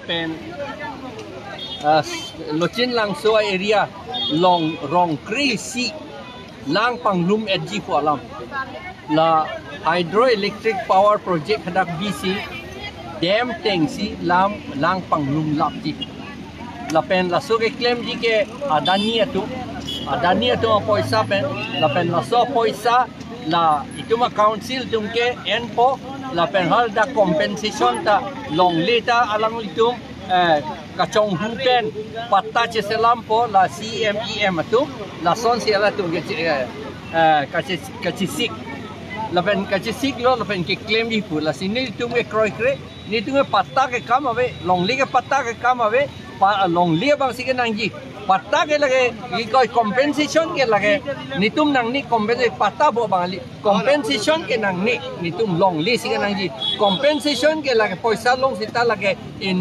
pen lochin lang so area long rong krisi lang panglum edji ko alam la hydroelectric power project hadak BC dam tengsi lam lang panglum lapji la pen la so ke claim di ke adani atu poisa pen la pen la so poisa la ituma council tumke enpo la pen hal da compensation ta long leta alang litum kacong hupen patta che selampo la CMEM atu la son siala tu kachisik la pen kachisik lo la pen ke claim di pu la sini tu ke kroi kre ni tu patta ke kam ave long le ke patta ke kam ave long le bang sik nangji patta ke lage i koi compensation ke lage nitum nang ni compensation patta bo bang compensation ke nang ni nitum long le sik nangji compensation ke lage poisa long sita lage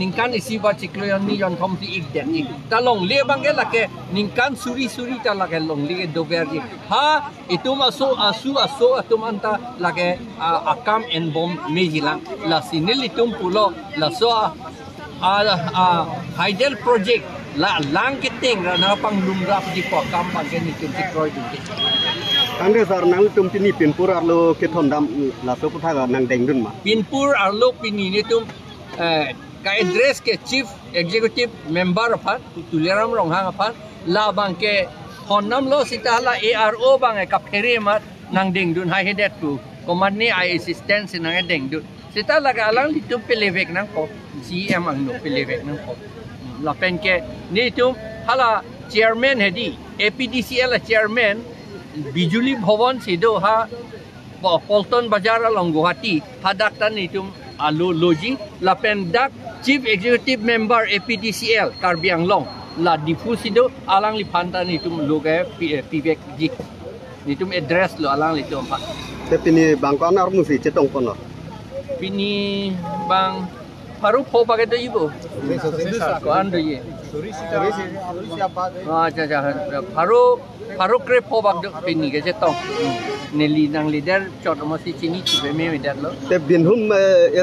ningkan isi ba chikloyon ni yon thom ti ik den ni ta long le bang ke lage ningkan suri ta lage long le do verji ha itum asu atum anta lage akam en bom mejilang la sinil itum pulo la so hydel project la lang kiting na panglum rap di ko kampang ke ni tum tikroy du Ande sar nang tum tini pinpur arlo ke thondam la so putha ga nang deng dun ma pinpur arlo pini ni tum ka address ke chief executive member phan tuleram rong hang phan la bang ke thonnam lo sita la ARO bang ka phere ma nang deng dun hai hedet tu command ni I assistance nang deng dun sita la ga alang litum pelevek nang ko CM ang no pelevek nang ko la pen ke ni tum hala chairman hedi APDCL chairman Bijuli Bhavan sido ha Polton Bazar along Guwahati hadak tan itum alu lodging la pen dak chief executive member APDCL Karbi Anglong la difu sido alang li pantan itum loga pibek ji itum address lo alang li tum pa te pini bangkon ar musi chetong pono pini bang paru po pakai tu ibu ko ando ye paru kre po bag pini ke chetong neli nang leader chot mosi chini chibe me leader lo te binhum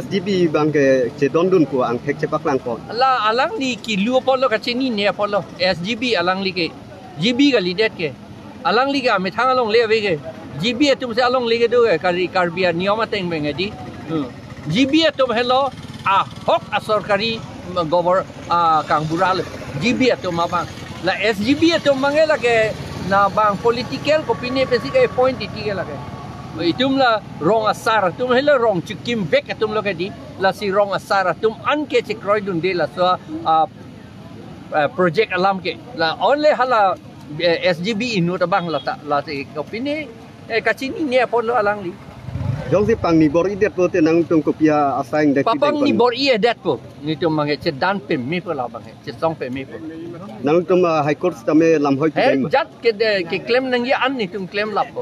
SGB bang ke cheton dun ko ang thek chepak lang ko la alang ni ki lu polo ka chini ne polo SGB alang li ke GB ka leader ke alang li ka me thang along le ve ke GB tum se along le ke do ke karbia nioma teng beng di GB tum hello hok asorkari gobor kang bural GB tum mabang la SGB tum mangela ke na bang political ko pini pesi ke point iti ke lage itum la rong asar tum hello rong chikim bek tum lo ke di la si rong asar tum an ke chikroy dun de la so project alam ke la only hala SGB inu ta bang la ta la si ko pini kachini ne pon lo alang li jong si pang ni bor idet po te nang tung kopia asaing de papang ni bor i det po ni tum mange che dan pe mi po la bang che song pe mi po nang tum high court tame lam hoi jat ke claim nang ya an ni tum claim lap po